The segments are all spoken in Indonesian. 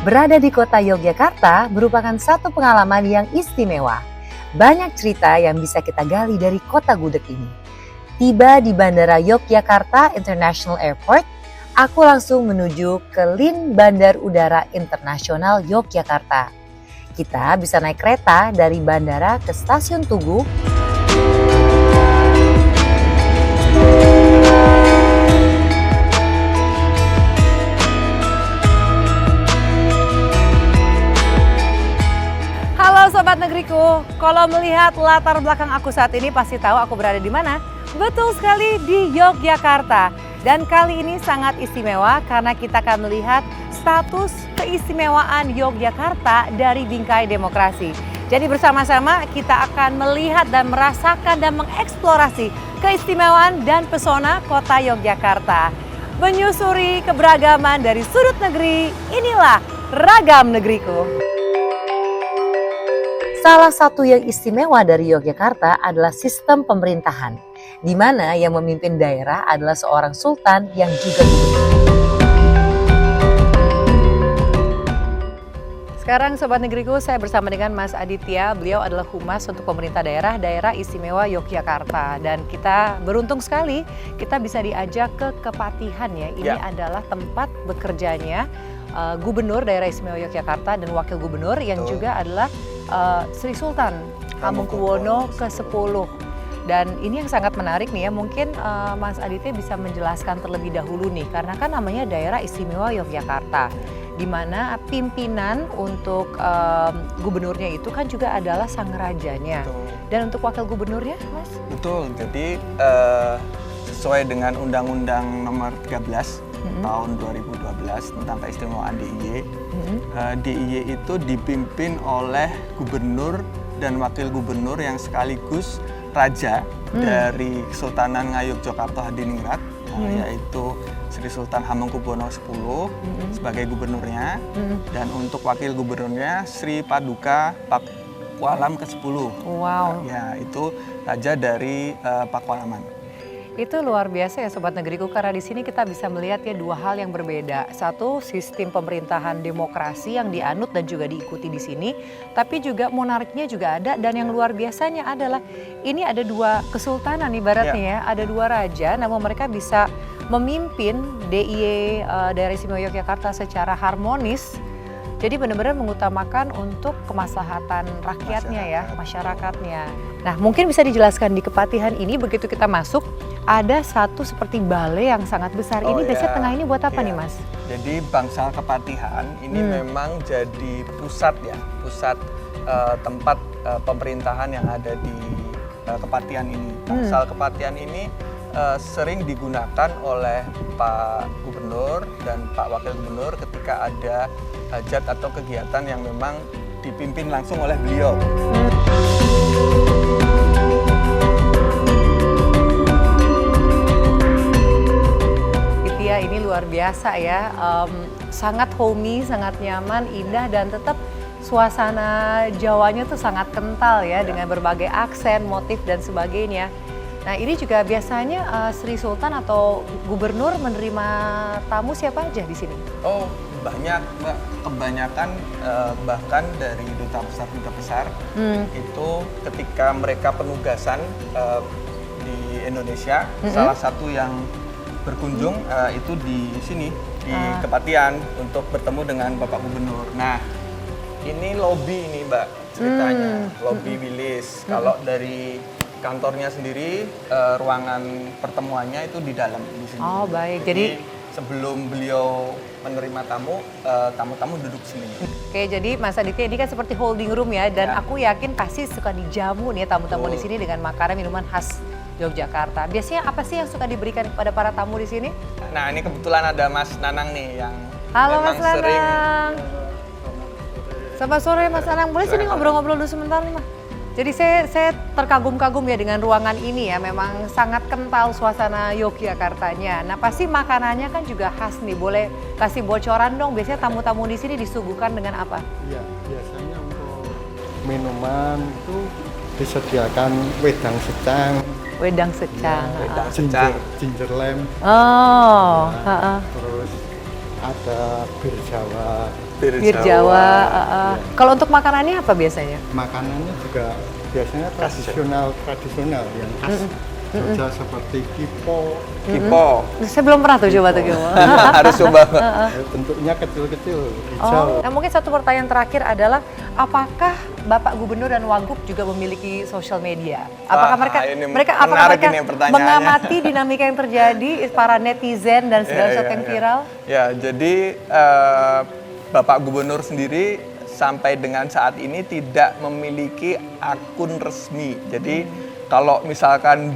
Berada di kota Yogyakarta merupakan satu pengalaman yang istimewa. Banyak cerita yang bisa kita gali dari kota gudeg ini. Tiba di Bandara Yogyakarta International Airport, aku langsung menuju ke LIN Bandar Udara Internasional Yogyakarta. Kita bisa naik kereta dari bandara ke stasiun Tugu, Sobat Negeriku, kalau melihat latar belakang aku saat ini pasti tahu aku berada di mana? Betul sekali, di Yogyakarta. Dan kali ini sangat istimewa karena kita akan melihat status keistimewaan Yogyakarta dari bingkai demokrasi. Jadi bersama-sama kita akan melihat dan merasakan dan mengeksplorasi keistimewaan dan pesona kota Yogyakarta. Menyusuri keberagaman dari sudut negeri, inilah Ragam Negeriku. Salah satu yang istimewa dari Yogyakarta adalah sistem pemerintahan, di mana yang memimpin daerah adalah seorang sultan yang juga gubernur. Sekarang Sobat Negeriku, saya bersama dengan Mas Aditya. Beliau adalah humas untuk pemerintah daerah istimewa Yogyakarta. Dan kita beruntung sekali, kita bisa diajak ke Kepatihan ya. Ini adalah tempat bekerjanya Gubernur Daerah Istimewa Yogyakarta dan Wakil Gubernur yang juga adalah Sri Sultan Hamengkubuwono ke-10. Dan ini yang sangat menarik nih ya, mungkin Mas Aditya bisa menjelaskan terlebih dahulu nih, karena kan namanya Daerah Istimewa Yogyakarta, di mana pimpinan untuk gubernurnya itu kan juga adalah sang rajanya. Betul. Dan untuk wakil gubernurnya, Mas? Betul, jadi sesuai dengan Undang-Undang Nomor 13 tahun 2012 tentang keistimewaan DIY. DIY itu dipimpin oleh gubernur dan wakil gubernur yang sekaligus raja dari Kesultanan Ngayogyakarta Hadiningrat, yaitu Sri Sultan Hamengkubuwono X sebagai gubernurnya, dan untuk wakil gubernurnya Sri Paduka Pakualam ke-10. Wow. Ya, itu raja dari Pakualaman. Itu luar biasa ya Sobat Negeriku, karena di sini kita bisa melihat ya dua hal yang berbeda. Satu, sistem pemerintahan demokrasi yang dianut dan juga diikuti di sini, tapi juga monarkinya juga ada. Dan yang luar biasanya adalah ini ada dua kesultanan ibaratnya ya, ada dua raja, namun mereka bisa memimpin DIY Daerah Istimewa Yogyakarta secara harmonis. Jadi benar-benar mengutamakan untuk kemaslahatan rakyatnya ya, masyarakatnya. Nah, mungkin bisa dijelaskan di Kepatihan ini begitu kita masuk, ada satu seperti balai yang sangat besar. Ini biasanya tengah ini buat apa nih, Mas? Jadi Bangsal Kepatihan ini memang jadi pusat ya, pusat tempat pemerintahan yang ada di Kepatihan ini. Bangsal Kepatihan ini sering digunakan oleh Pak Gubernur dan Pak Wakil Gubernur ketika ada hajat atau kegiatan yang memang dipimpin langsung oleh beliau. Ini luar biasa ya, sangat homey, sangat nyaman, indah, dan tetap suasana Jawanya tuh sangat kental ya, dengan berbagai aksen, motif, dan sebagainya. Nah, ini juga biasanya Sri Sultan atau Gubernur menerima tamu siapa aja di sini? Oh, banyak Mbak, kebanyakan bahkan dari duta besar itu ketika mereka penugasan di Indonesia, salah satu yang berkunjung itu di sini, di Kepatihan untuk bertemu dengan Bapak Gubernur. Nah, ini lobi ini Mbak ceritanya, lobi Willis. Kalau dari kantornya sendiri, ruangan pertemuannya itu di dalam di sini. Oh baik, jadi sebelum beliau menerima tamu, tamu-tamu duduk sini. Oke, jadi Mas Aditya ini kan seperti holding room ya, dan aku yakin pasti suka dijamu nih tamu-tamu di sini dengan makanan minuman khas Yogyakarta. Biasanya apa sih yang suka diberikan kepada para tamu di sini? Nah, ini kebetulan ada Mas Nanang nih yang halo memang Mas Nanang. sering. Selamat sore Mas Nanang. Boleh sini ngobrol-ngobrol dulu sebentar nih, Mas. Jadi saya terkagum-kagum ya dengan ruangan ini ya, memang sangat kental suasana Yogyakartanya. Nah, pasti makanannya kan juga khas nih. Boleh kasih bocoran dong, biasanya tamu-tamu di sini disuguhkan dengan apa? Iya, biasanya untuk minuman itu disediakan wedang secang. Wedang secang. Wedang secang. Ginger lamb. Oh, terus ada bir Jawa. Bir Jawa. Kalau untuk makanannya apa biasanya? Makanannya juga biasanya tradisional yang khas Jogja seperti kipo. Kipo. Saya belum pernah tuh coba tuh kipo. Harus coba. Bentuknya kecil-kecil, hijau. Nah, mungkin satu pertanyaan terakhir adalah apakah Bapak Gubernur dan Wagub juga memiliki sosial media? Apakah mereka mengamati dinamika yang terjadi, para netizen dan segala sesuatu yang viral? Ya, jadi Bapak Gubernur sendiri sampai dengan saat ini tidak memiliki akun resmi. Jadi kalau misalkan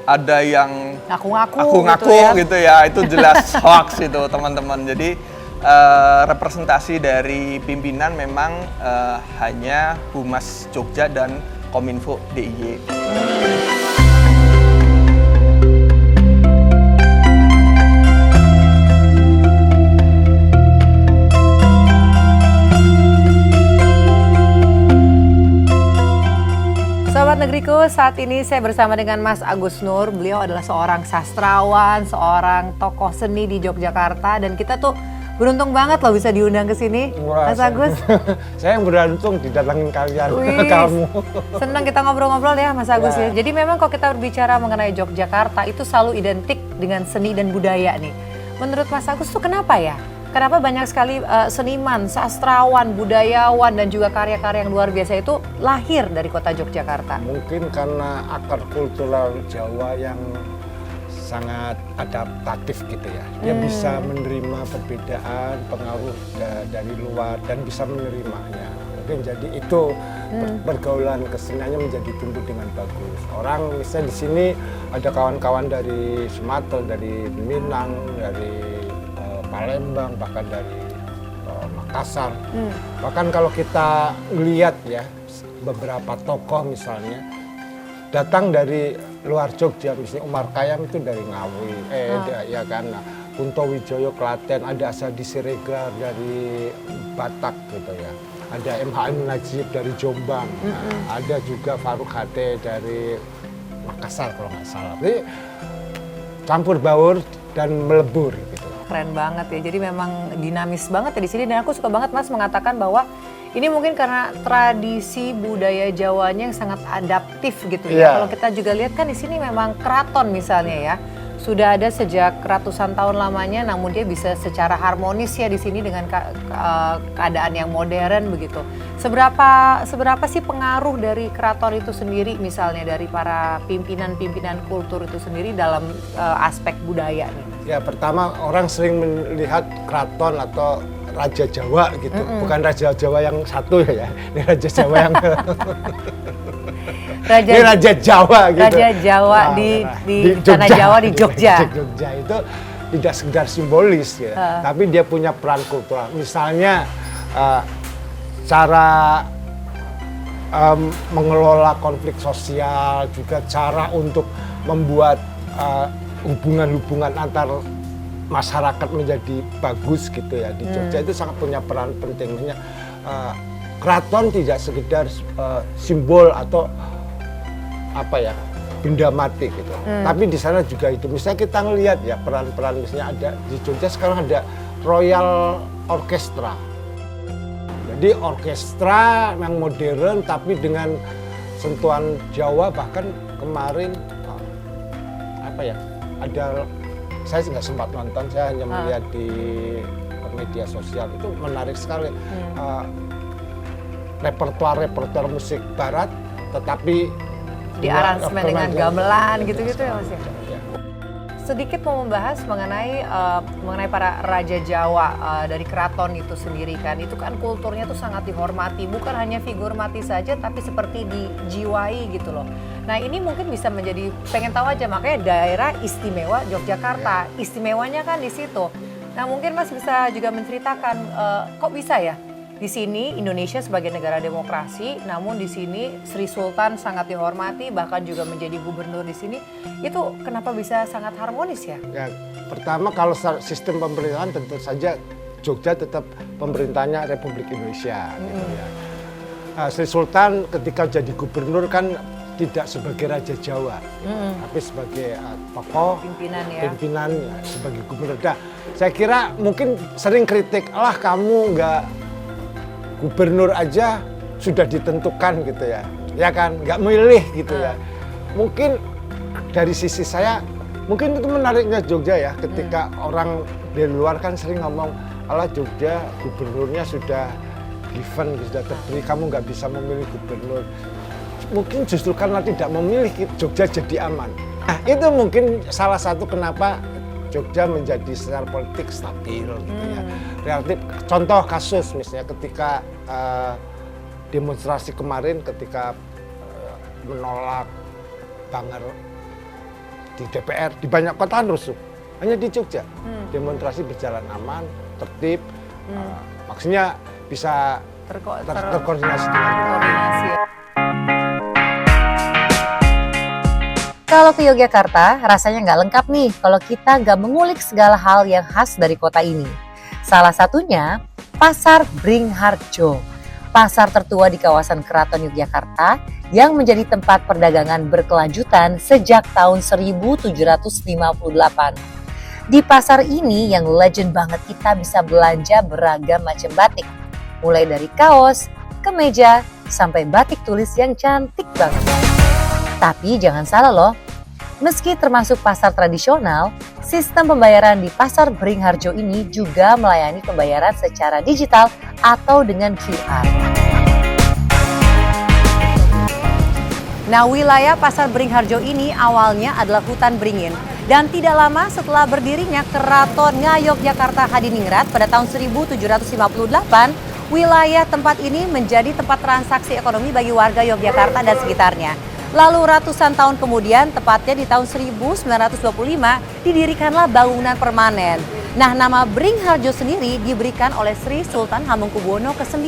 ada yang ngaku-ngaku gitu ya, itu jelas hoax itu teman-teman. Jadi representasi dari pimpinan memang hanya Humas Jogja dan Kominfo DIY. Sobat Negeriku, saat ini saya bersama dengan Mas Agus Nur. Beliau adalah seorang sastrawan, seorang tokoh seni di Yogyakarta, dan kita tuh beruntung banget loh bisa diundang ke sini. Mas Agus. Saya yang beruntung didatangin kalian. Kamu. Senang kita ngobrol-ngobrol ya Mas Agus ya. Jadi memang kalau kita berbicara mengenai Yogyakarta itu selalu identik dengan seni dan budaya nih. Menurut Mas Agus tuh kenapa ya? Kenapa banyak sekali seniman, sastrawan, budayawan, dan juga karya-karya yang luar biasa itu lahir dari kota Yogyakarta? Mungkin karena akar kultural Jawa yang sangat adaptatif gitu ya. Dia bisa menerima perbedaan, pengaruh dari luar dan bisa menerimanya. Mungkin jadi itu pergaulan keseniannya menjadi tumbuh dengan bagus. Orang misalnya di sini ada kawan-kawan dari Sumatera, dari Minang, dari Palembang, bahkan dari Makassar. Bahkan kalau kita lihat ya beberapa tokoh misalnya datang dari luar Jogja, misalnya Umar Khayyam itu dari Ngawi, ya kan. Nah, Kunto Wijoyo Klaten, ada Asadi Siregar dari Batak gitu ya. Ada M.H. Najib dari Jombang, ada juga Faruk Hate dari Makassar kalau nggak salah. Jadi campur baur dan melebur gitu. Keren banget ya, jadi memang dinamis banget ya di sini, dan aku suka banget Mas mengatakan bahwa ini mungkin karena tradisi budaya Jawanya yang sangat adaptif gitu ya. Kalau kita juga lihat kan di sini memang keraton misalnya ya, sudah ada sejak ratusan tahun lamanya, namun dia bisa secara harmonis ya di sini dengan keadaan yang modern begitu. Seberapa sih pengaruh dari keraton itu sendiri, misalnya dari para pimpinan-pimpinan kultur itu sendiri dalam aspek budaya nih? Ya, pertama orang sering melihat keraton atau Raja Jawa gitu, bukan Raja Jawa yang satu ya, ini Raja Jawa yang ini Raja Jawa gitu. Raja Jawa di tanah Jawa di Jogja. Jogja itu tidak sekedar simbolis ya, tapi dia punya peran kultural. Misalnya cara mengelola konflik sosial, juga cara untuk membuat hubungan-hubungan antar masyarakat menjadi bagus gitu ya di Jogja itu sangat punya peran pentingnya. Keraton tidak sekedar simbol atau apa ya, benda mati gitu. Tapi di sana juga itu. Misalnya kita ngelihat ya peran-peran, misalnya ada di Jogja sekarang ada Royal Orchestra. Jadi orkestra yang modern tapi dengan sentuhan Jawa. Bahkan kemarin apa ya, ada, saya nggak sempat nonton, saya hanya melihat di media sosial, itu menarik sekali. Repertuar musik barat tetapi di aransemen dengan gamelan gitu-gitu ya Mas ya. Sedikit mau membahas mengenai para raja Jawa dari keraton itu sendiri kan. Itu kan kulturnya tuh sangat dihormati, bukan hanya figur mati saja tapi seperti dijiwai gitu loh. Nah, ini mungkin bisa menjadi, pengen tahu aja, makanya daerah istimewa Yogyakarta. Istimewanya kan di situ. Nah, mungkin Mas bisa juga menceritakan kok bisa ya di sini Indonesia sebagai negara demokrasi, namun di sini Sri Sultan sangat dihormati, bahkan juga menjadi gubernur di sini. Itu kenapa bisa sangat harmonis ya? Ya, pertama kalau sistem pemerintahan tentu saja Jogja tetap pemerintahnya Republik Indonesia. Gitu ya. Sri Sultan ketika jadi gubernur kan tidak sebagai Raja Jawa, tapi sebagai tokoh Pimpinan ya. pimpinan sebagai gubernur. Nah, saya kira mungkin sering kritik, lah kamu nggak gubernur aja sudah ditentukan gitu ya kan, nggak milih gitu ya. Mungkin dari sisi saya, mungkin itu menariknya Jogja ya, ketika orang di luar kan sering ngomong, alah Jogja gubernurnya sudah given, sudah terberi, kamu nggak bisa memilih gubernur. Mungkin justru karena tidak memilih, Jogja jadi aman. Nah, itu mungkin salah satu kenapa Jogja menjadi secara politik stabil gitu ya. Relatif, contoh kasus misalnya ketika demonstrasi kemarin, ketika menolak Banggar di DPR, di banyak kota rusuh. Hanya di Jogja, demonstrasi berjalan aman, tertib, maksudnya bisa terkoordinasi dengan koordinasi. Kalau ke Yogyakarta, rasanya nggak lengkap nih kalau kita nggak mengulik segala hal yang khas dari kota ini. Salah satunya Pasar Bringharjo, pasar tertua di kawasan Keraton Yogyakarta yang menjadi tempat perdagangan berkelanjutan sejak tahun 1758. Di pasar ini yang legend banget, kita bisa belanja beragam macam batik. Mulai dari kaos, kemeja, sampai batik tulis yang cantik banget. Tapi jangan salah loh, meski termasuk pasar tradisional, sistem pembayaran di Pasar Bringharjo ini juga melayani pembayaran secara digital atau dengan QR. Nah, wilayah Pasar Bringharjo ini awalnya adalah hutan beringin. Dan tidak lama setelah berdirinya Keraton Ngayogyakarta Hadiningrat pada tahun 1758, wilayah tempat ini menjadi tempat transaksi ekonomi bagi warga Yogyakarta dan sekitarnya. Lalu ratusan tahun kemudian, tepatnya di tahun 1925, didirikanlah bangunan permanen. Nah, nama Bringharjo sendiri diberikan oleh Sri Sultan Hamengkubuwono ke-9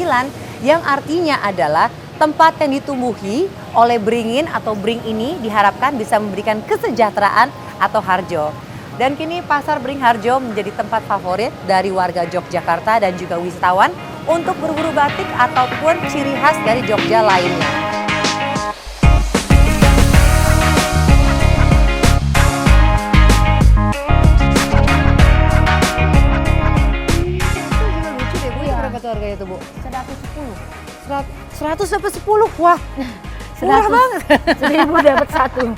yang artinya adalah tempat yang ditumbuhi oleh beringin atau bring ini diharapkan bisa memberikan kesejahteraan atau harjo. Dan kini Pasar Bringharjo menjadi tempat favorit dari warga Yogyakarta dan juga wisatawan untuk berburu batik ataupun ciri khas dari Jogja lainnya. Harganya tuh Bu? 100 dapat 10? Wah, murah banget. 1.000 dapat 1.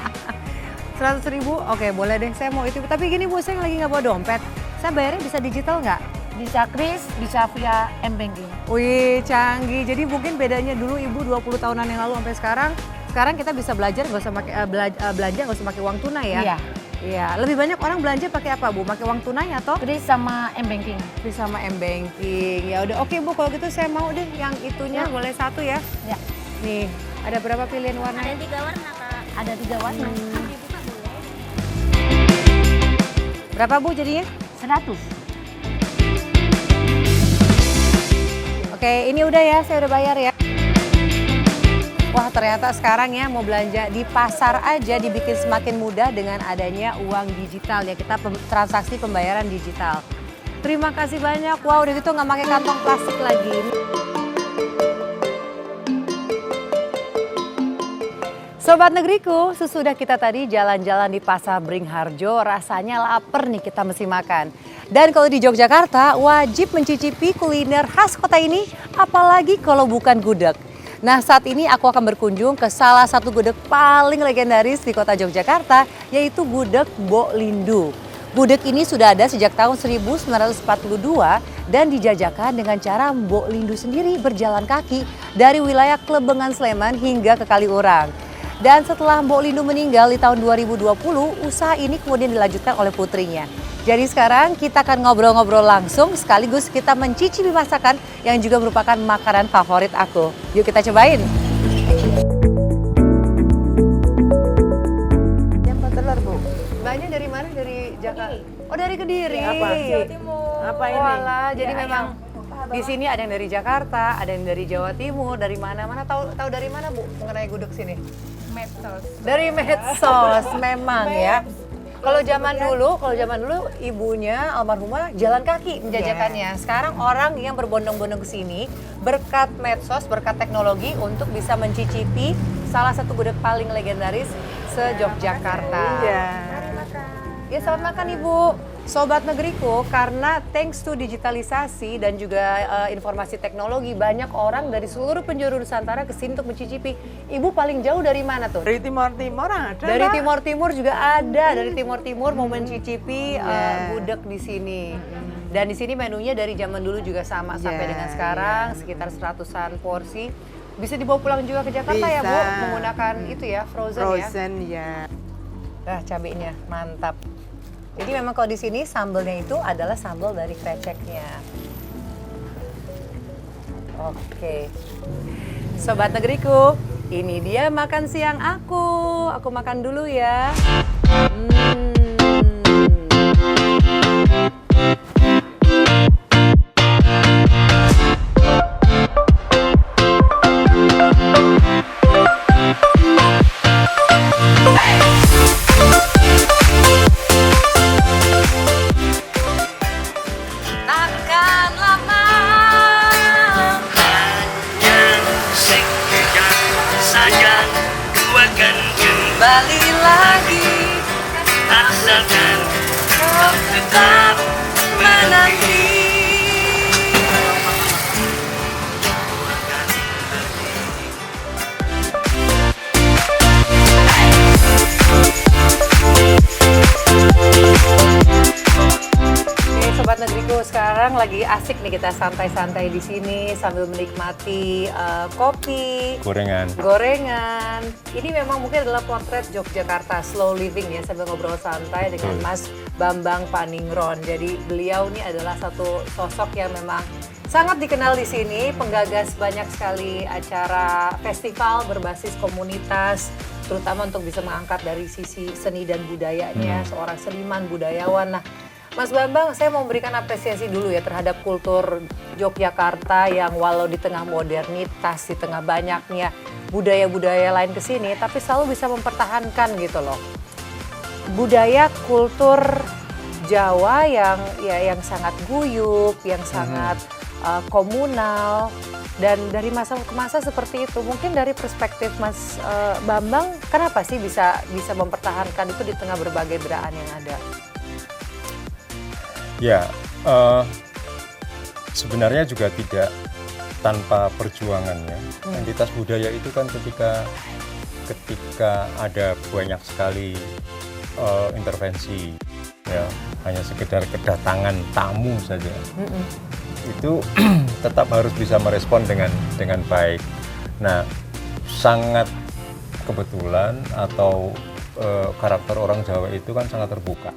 100.000? Oke, boleh deh. Saya mau itu. Tapi gini Bu, saya lagi nggak bawa dompet. Saya bayarnya bisa digital nggak? Bisa kris, bisa via m-banking. Wih, canggih. Jadi mungkin bedanya dulu Ibu 20 tahunan yang lalu sampai sekarang. Sekarang kita bisa belajar nggak usah pakai belanja nggak usah pakai uang tunai ya? Iya. Iya. Lebih banyak orang belanja pakai apa Bu? Pakai uang tunai atau? Kris sama m-banking. Kris sama m-banking. Ya udah. Oke Bu, kalau gitu saya mau deh yang itunya boleh satu ya. Ya. Nih, ada berapa pilihan warna? Ada 3 warna Kak. Ada 3 warna. Berapa Bu jadinya? 100. Oke, ini udah ya, saya udah bayar ya. Wah, ternyata sekarang ya mau belanja di pasar aja dibikin semakin mudah dengan adanya uang digital ya. Kita transaksi pembayaran digital. Terima kasih banyak. Wow, udah gitu nggak pakai kantong plastik lagi. Sobat Negeriku, sesudah kita tadi jalan-jalan di Pasar Bringharjo, rasanya lapar nih, kita mesti makan. Dan kalau di Yogyakarta, wajib mencicipi kuliner khas kota ini, apalagi kalau bukan gudeg. Nah, saat ini aku akan berkunjung ke salah satu gudeg paling legendaris di kota Yogyakarta, yaitu gudeg Mbok Lindu. Gudeg ini sudah ada sejak tahun 1942 dan dijajakan dengan cara Mbok Lindu sendiri berjalan kaki dari wilayah Klebengan Sleman hingga ke Kaliurang. Dan setelah Mbok Lindu meninggal di tahun 2020, usaha ini kemudian dilanjutkan oleh putrinya. Jadi sekarang kita akan ngobrol-ngobrol langsung sekaligus kita mencicipi masakan yang juga merupakan makanan favorit aku. Yuk kita cobain. Yang telur Bu. Mbaknya dari mana? Dari Jakarta? Oh dari Kediri. Apa? Jawa Timur. Apa ini? Walah, jadi Ya, memang di sini ada yang dari Jakarta, ada yang dari Jawa Timur, dari mana-mana. Tahu dari mana Bu mengenai gudeg sini? Medsos. Dari medsos memang ya. Kalau zaman dulu ibunya almarhumah jalan kaki menjajakannya. Sekarang orang yang berbondong-bondong ke sini berkat medsos, berkat teknologi untuk bisa mencicipi salah satu gudeg paling legendaris se-Yogyakarta. Iya. Ya, selamat makan Ibu. Sobat Negeriku, karena thanks to digitalisasi dan juga informasi teknologi, banyak orang dari seluruh penjuru Nusantara kesini untuk mencicipi. Ibu paling jauh dari mana tuh? Dari timur-timur ada. Dari Mbak. timur-timur juga ada. Dari timur-timur mau mencicipi gudeg di sini. Dan di sini menunya dari zaman dulu juga sama sampai dengan sekarang, sekitar 100-an porsi. Bisa dibawa pulang juga ke Jakarta ya, Bu? Bisa. Menggunakan itu ya, frozen ya. Frozen ya. Nah, cabenya mantap. Jadi memang kalau di sini sambelnya itu adalah sambal dari kreceknya. Oke. Sobat Negeriku, ini dia makan siang aku. Aku makan dulu ya. Takkan lama saja ku akan kembali lagi. asalkan Kau tetap menanti. Oke, Sobat Negeriku, sekarang lagi asik nih kita santai-santai di sini sambil menikmati kopi, Gorengan. gorengan. Ini memang mungkin adalah potret Yogyakarta, slow living ya, sambil ngobrol santai dengan Betul. Mas Bambang Paningron. Jadi beliau ini adalah satu sosok yang memang sangat dikenal di sini, penggagas banyak sekali acara festival berbasis komunitas, terutama untuk bisa mengangkat dari sisi seni dan budayanya, seorang seniman budayawan. Nah, Mas Bambang, saya mau memberikan apresiasi dulu ya terhadap kultur Yogyakarta yang walau di tengah modernitas, di tengah banyaknya budaya-budaya lain kesini, tapi selalu bisa mempertahankan gitu loh. Budaya kultur Jawa yang sangat guyup, yang sangat komunal, dan dari masa ke masa seperti itu. Mungkin dari perspektif Mas Bambang, kenapa sih bisa mempertahankan itu di tengah berbagai beraan yang ada? Ya, sebenarnya juga tidak tanpa perjuangannya. Entitas budaya itu kan ketika ada banyak sekali intervensi, ya hanya sekedar kedatangan tamu saja, itu tetap harus bisa merespon dengan baik. Nah, sangat kebetulan atau karakter orang Jawa itu kan sangat terbuka.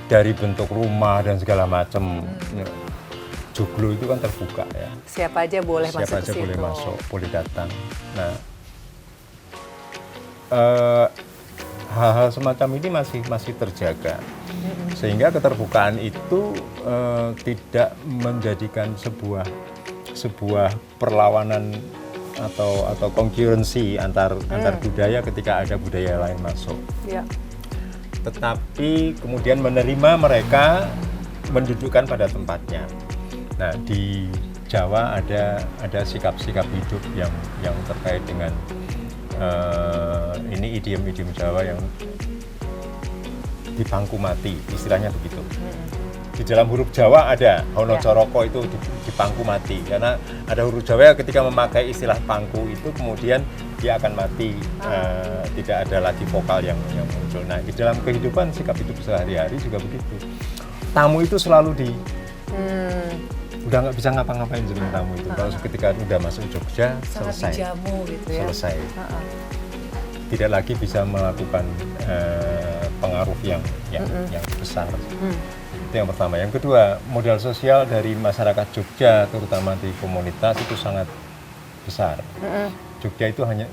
Dari bentuk rumah dan segala macam, joglo itu kan terbuka ya. Siapa aja boleh masuk Siapa ke aja situ. boleh masuk, boleh datang. Nah, hal-hal semacam ini masih terjaga, sehingga keterbukaan itu tidak menjadikan sebuah perlawanan atau konkurensi antar budaya ketika ada budaya lain masuk. Ya. Tetapi kemudian menerima mereka, mendudukkan pada tempatnya. Nah, di Jawa ada sikap-sikap hidup yang terkait dengan ini idiom-idiom Jawa yang dipangku mati, istilahnya begitu. Di dalam huruf Jawa ada Hono Coroko itu dipangku mati, karena ada huruf Jawa ketika memakai istilah pangku itu kemudian dia akan mati, tidak ada lagi vokal yang muncul. Nah, di dalam kehidupan sikap hidup sehari-hari juga begitu. Tamu itu selalu udah nggak bisa ngapa-ngapain sebelum tamu itu. Kalau ketika udah masuk Jogja, Sangat selesai. dijamu gitu ya. Selesai. Tidak lagi bisa melakukan pengaruh yang besar. Itu yang pertama. Yang kedua, modal sosial dari masyarakat Jogja, terutama di komunitas itu sangat besar. Jogja itu hanya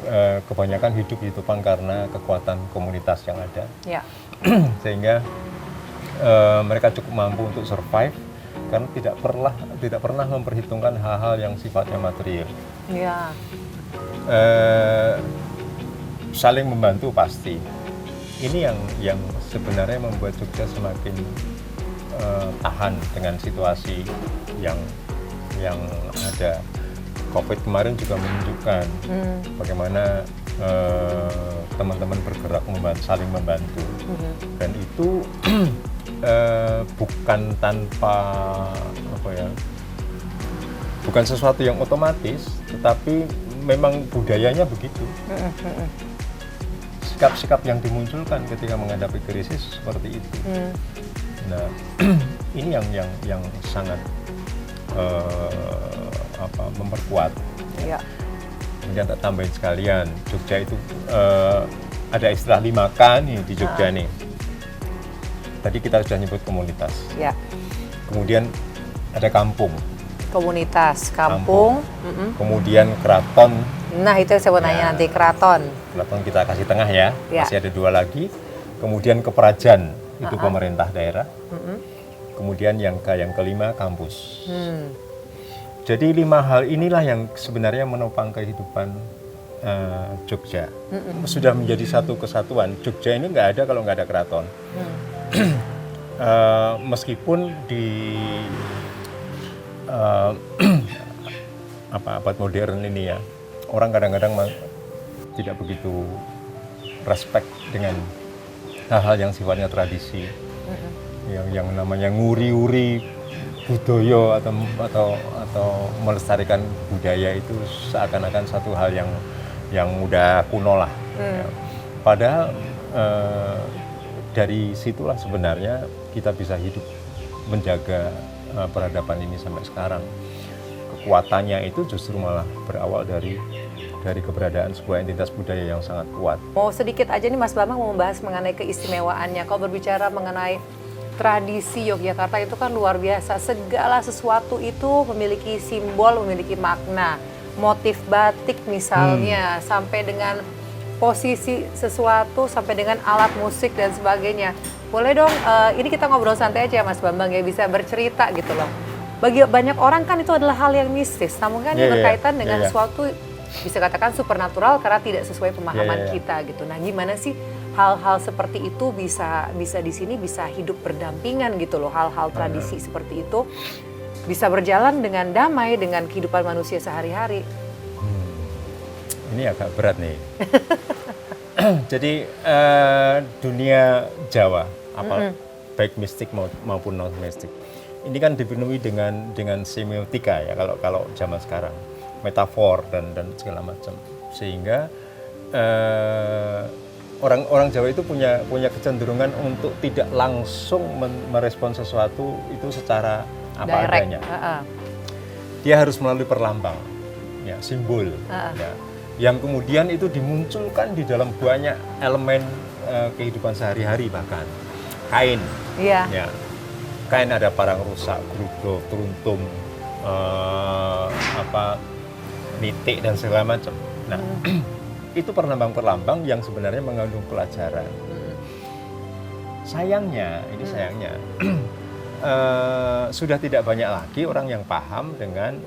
kebanyakan hidup ditopang karena kekuatan komunitas yang ada. Ya. Sehingga mereka cukup mampu untuk survive karena tidak pernah memperhitungkan hal-hal yang sifatnya material. Ya. Saling membantu pasti. Ini yang sebenarnya membuat Jogja semakin tahan dengan situasi yang ada. COVID kemarin juga menunjukkan bagaimana teman-teman bergerak saling membantu, dan itu bukan tanpa bukan sesuatu yang otomatis, tetapi memang budayanya begitu. Sikap-sikap yang dimunculkan ketika menghadapi krisis seperti itu. Nah, ini yang sangat memperkuat. Ya. Kemudian tak tambahin sekalian, Jogja itu ada istilah 5K nih di Jogja nih. Tadi kita sudah nyebut komunitas. Ya. Kemudian ada kampung. Komunitas, kampung. Kemudian keraton. Nah, itu yang saya mau nanya nanti, keraton. Keraton kita kasih tengah ya. Ya. Masih ada 2 lagi. Kemudian keprajan, itu pemerintah daerah. Kemudian yang kelima, kampus. Jadi 5 hal inilah yang sebenarnya menopang kehidupan Jogja. Sudah menjadi satu kesatuan. Jogja ini nggak ada kalau nggak ada keraton. Meskipun di abad modern ini ya, orang kadang-kadang tidak begitu respect dengan hal-hal yang sifatnya tradisi, yang namanya nguri-uri budaya atau melestarikan budaya itu seakan-akan satu hal yang udah kuno lah. Ya. Padahal dari situlah sebenarnya kita bisa hidup menjaga peradaban ini sampai sekarang. Kekuatannya itu justru malah berawal dari keberadaan sebuah entitas budaya yang sangat kuat. Mau sedikit aja nih Mas Bambang mau membahas mengenai keistimewaannya. Kalau berbicara mengenai tradisi Yogyakarta itu kan luar biasa. Segala sesuatu itu memiliki simbol, memiliki makna. Motif batik misalnya, sampai dengan posisi sesuatu, sampai dengan alat musik dan sebagainya. Boleh dong, ini kita ngobrol santai aja Mas Bambang ya, bisa bercerita gitu loh. Bagi banyak orang kan itu adalah hal yang mistis, namun kan berkaitan dengan suatu bisa katakan supernatural karena tidak sesuai pemahaman kita gitu. Nah, gimana sih hal-hal seperti itu bisa di sini bisa hidup berdampingan gitu loh, hal-hal tradisi seperti itu bisa berjalan dengan damai dengan kehidupan manusia sehari-hari. Ini agak berat nih. Jadi dunia Jawa, baik mistik maupun non mistik, ini kan dipenuhi dengan semiotika ya kalau zaman sekarang, metafor dan segala macam, sehingga orang Jawa itu punya kecenderungan untuk tidak langsung merespon sesuatu itu secara apa adanya. Dia harus melalui perlambang, ya, simbol, ya, yang kemudian itu dimunculkan di dalam banyak elemen kehidupan sehari-hari, bahkan kain, ya, kain ada parang rusak, geruduk, teruntum, nitik dan segala macam. Nah, itu perlambang-perlambang yang sebenarnya mengandung pelajaran. Sayangnya, sudah tidak banyak lagi orang yang paham dengan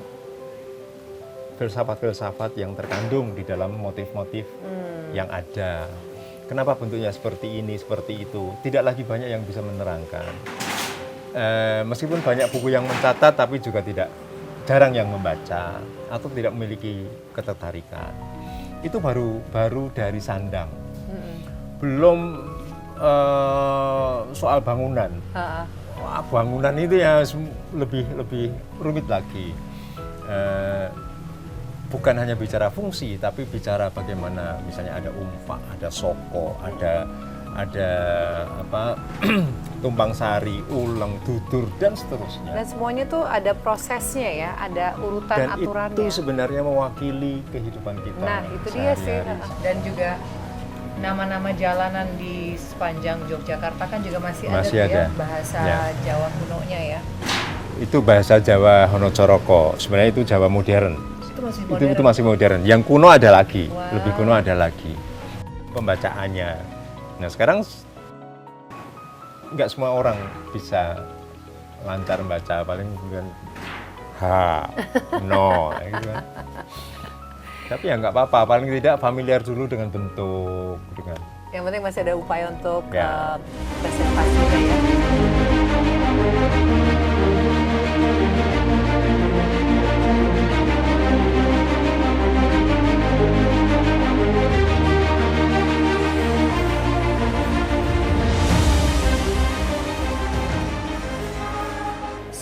filsafat-filsafat yang terkandung di dalam motif-motif yang ada. Kenapa bentuknya seperti ini, seperti itu? Tidak lagi banyak yang bisa menerangkan. Meskipun banyak buku yang mencatat, tapi juga jarang yang membaca atau tidak memiliki ketertarikan. Itu baru dari sandang. Belum soal bangunan. Bangunan itu ya lebih rumit lagi. Bukan hanya bicara fungsi, tapi bicara bagaimana misalnya ada umpak, ada soko, ada tumpang sari, ulang, dudur dan seterusnya. Dan semuanya tuh ada prosesnya ya, ada urutan dan aturannya. Dan itu sebenarnya mewakili kehidupan kita. Nah, itu dia sih. Dan juga nama-nama jalanan di sepanjang Yogyakarta kan juga masih ada. Ya bahasa Jawa kunonya ya. Itu bahasa Jawa Honocoroko. Sebenarnya itu Jawa modern. Itu masih modern. Yang kuno ada lagi, lebih kuno ada lagi pembacaannya. Nah, sekarang nggak semua orang bisa lancar membaca, paling kemudian no, gitu kan. Tapi ya nggak apa-apa, paling tidak familiar dulu dengan bentuk, dengan. Yang penting masih ada upaya untuk presentasi ya.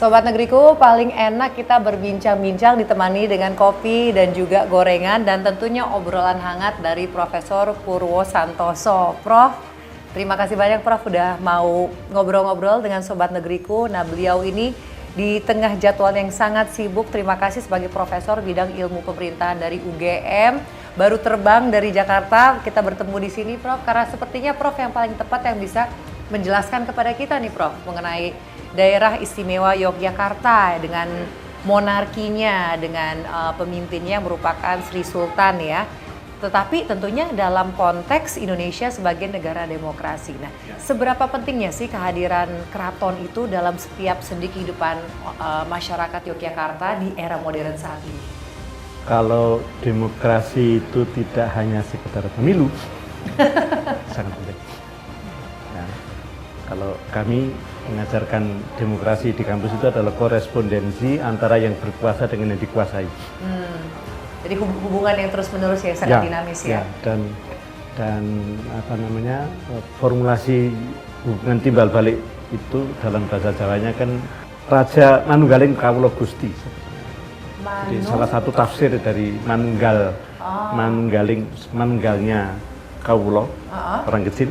Sobat Negeriku, paling enak kita berbincang-bincang ditemani dengan kopi dan juga gorengan dan tentunya obrolan hangat dari Profesor Purwo Santoso. Prof, terima kasih banyak Prof udah mau ngobrol-ngobrol dengan Sobat Negeriku. Nah, beliau ini di tengah jadwal yang sangat sibuk, terima kasih sebagai Profesor bidang ilmu pemerintahan dari UGM. Baru terbang dari Jakarta, kita bertemu di sini Prof, karena sepertinya Prof yang paling tepat yang bisa menjelaskan kepada kita nih Prof mengenai daerah istimewa Yogyakarta dengan monarkinya, dengan pemimpinnya yang merupakan Sri Sultan ya. Tetapi tentunya dalam konteks Indonesia sebagai negara demokrasi. Nah, seberapa pentingnya sih kehadiran keraton itu dalam setiap sendi kehidupan masyarakat Yogyakarta di era modern saat ini? Kalau demokrasi itu tidak hanya sekedar pemilu, sangat penting. Nah, kalau kami mengajarkan demokrasi di kampus itu adalah korespondensi antara yang berkuasa dengan yang dikuasai. Jadi hubungan yang terus-menerus ya, sangat dinamis ya. Dan apa namanya, formulasi hubungan timbal balik itu dalam bahasa Jawanya kan Raja Manunggaling Kawula Gusti. Jadi salah satu tafsir dari manunggal, manunggalnya Kawula, orang kecil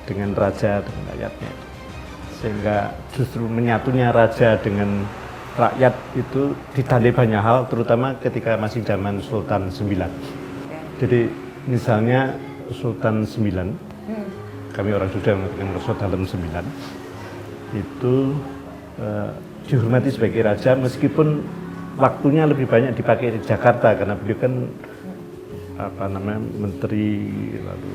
dengan raja dengan rakyatnya. Sehingga justru menyatunya raja dengan rakyat itu ditandai banyak hal, terutama ketika masih zaman Sultan IX. Jadi misalnya Sultan IX, kami orang Jogja mengatakan Sultan IX, itu dihormati sebagai raja meskipun waktunya lebih banyak dipakai di Jakarta karena beliau kan menteri, lalu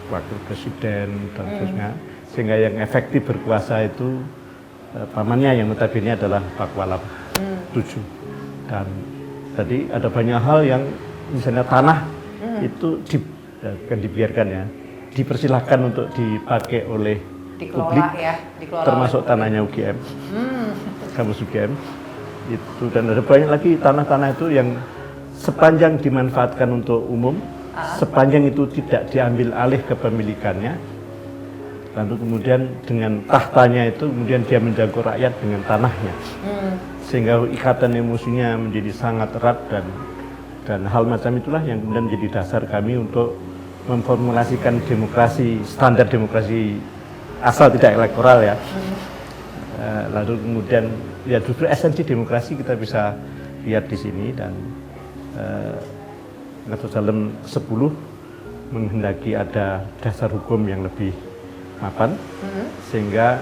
wakil presiden dan seterusnya. Sehingga yang efektif berkuasa itu pamannya yang notabene adalah Pakualam VII. Dan tadi ada banyak hal yang misalnya tanah itu kan dibiarkan ya, dipersilahkan untuk dipakai oleh publik, termasuk tanahnya UGM, kampus UGM itu. Dan ada banyak lagi tanah-tanah itu yang sepanjang dimanfaatkan untuk umum, sepanjang itu tidak diambil alih kepemilikannya. Lalu kemudian dengan tahtanya itu kemudian dia menjangkau rakyat dengan tanahnya, sehingga ikatan emosinya menjadi sangat erat dan hal macam itulah yang kemudian menjadi dasar kami untuk memformulasikan demokrasi, standar demokrasi asal tidak elektoral ya. Lalu kemudian ya justru esensi demokrasi kita bisa lihat di sini. Dan Dalam 10 menghendaki ada dasar hukum yang lebih mapan, sehingga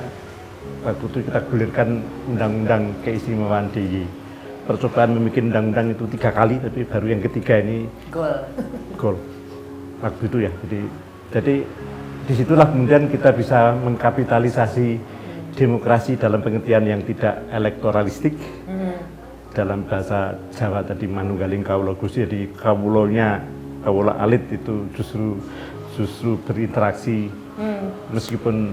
waktu itu kita gulirkan undang-undang keistimewaan DIY. Percobaan membuat undang-undang itu 3 kali, tapi baru yang ketiga ini gol waktu itu ya. Jadi disitulah kemudian kita bisa mengkapitalisasi demokrasi dalam pengertian yang tidak elektoralistik. Dalam bahasa Jawa tadi Manunggaling Kawula Gusti, jadi kawulanya kawula alit itu justru berinteraksi meskipun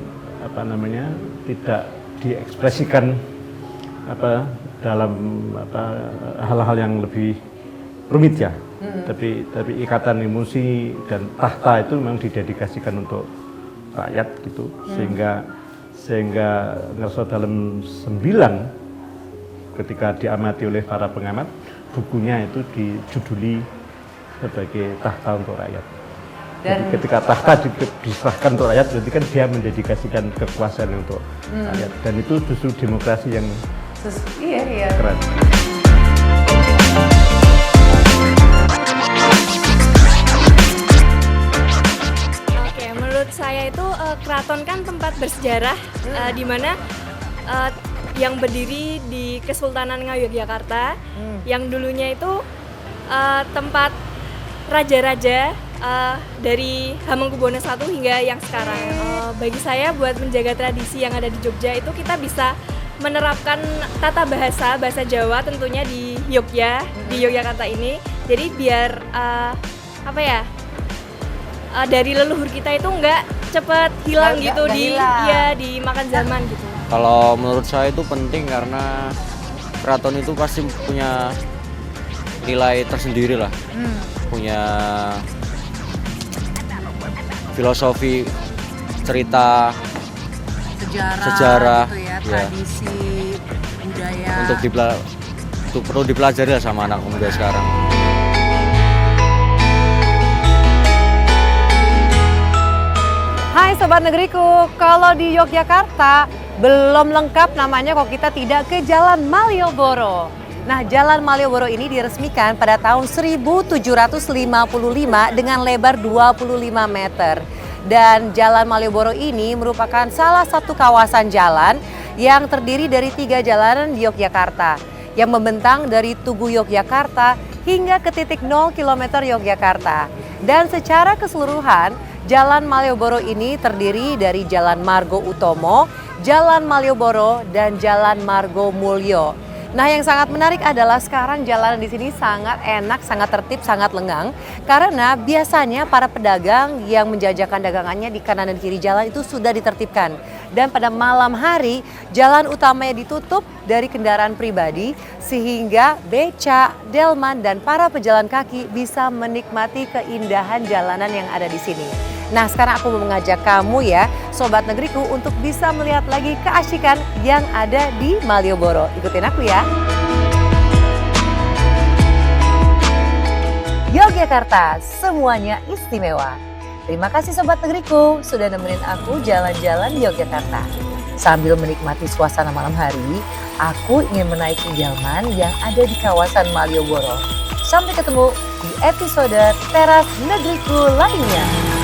tidak diekspresikan dalam hal-hal yang lebih rumit ya. Tapi ikatan emosi dan tahta itu memang didedikasikan untuk rakyat gitu. Sehingga ngerasa dalam 9 ketika diamati oleh para pengamat, bukunya itu dijuduli sebagai tahta untuk rakyat. Jadi ketika tahta diserahkan untuk rakyat, berarti kan dia mendedikasikan kekuasaan untuk rakyat. Dan itu justru demokrasi yang keren. Oke, menurut saya itu keraton kan tempat bersejarah di mana yang berdiri di Kesultanan Ngayogyakarta, yang dulunya itu tempat raja-raja dari Hamengkubuwono I hingga yang sekarang. Bagi saya buat menjaga tradisi yang ada di Jogja itu kita bisa menerapkan tata bahasa Jawa tentunya di Yogyakarta ini. Jadi biar dari leluhur kita itu nggak cepet hilang gitu dimakan zaman gitu. Kalau menurut saya itu penting karena keraton itu pasti punya nilai tersendiri lah, punya filosofi, cerita, sejarah gitu ya, tradisi, budaya. Untuk perlu dipelajari lah sama anak muda sekarang. Hai Sobat Negeriku, kalau di Yogyakarta belum lengkap namanya kalau kita tidak ke Jalan Malioboro. Nah, Jalan Malioboro ini diresmikan pada tahun 1755 dengan lebar 25 meter. Dan Jalan Malioboro ini merupakan salah satu kawasan jalan yang terdiri dari 3 jalanan di Yogyakarta yang membentang dari Tugu Yogyakarta hingga ke titik 0 km Yogyakarta. Dan secara keseluruhan, Jalan Malioboro ini terdiri dari Jalan Margo Utomo, Jalan Malioboro, dan Jalan Margo Mulyo. Nah, yang sangat menarik adalah sekarang jalanan di sini sangat enak, sangat tertib, sangat lengang. Karena biasanya para pedagang yang menjajakan dagangannya di kanan dan kiri jalan itu sudah ditertibkan. Dan pada malam hari, jalan utamanya ditutup dari kendaraan pribadi sehingga beca, delman, dan para pejalan kaki bisa menikmati keindahan jalanan yang ada di sini. Nah, sekarang aku mau mengajak kamu ya, Sobat Negeriku, untuk bisa melihat lagi keasyikan yang ada di Malioboro. Ikutin aku ya. Yogyakarta, semuanya istimewa. Terima kasih Sobat Negeriku sudah nemenin aku jalan-jalan di Yogyakarta. Sambil menikmati suasana malam hari, aku ingin menaiki delman yang ada di kawasan Malioboro. Sampai ketemu di episode Teras Negeriku lainnya.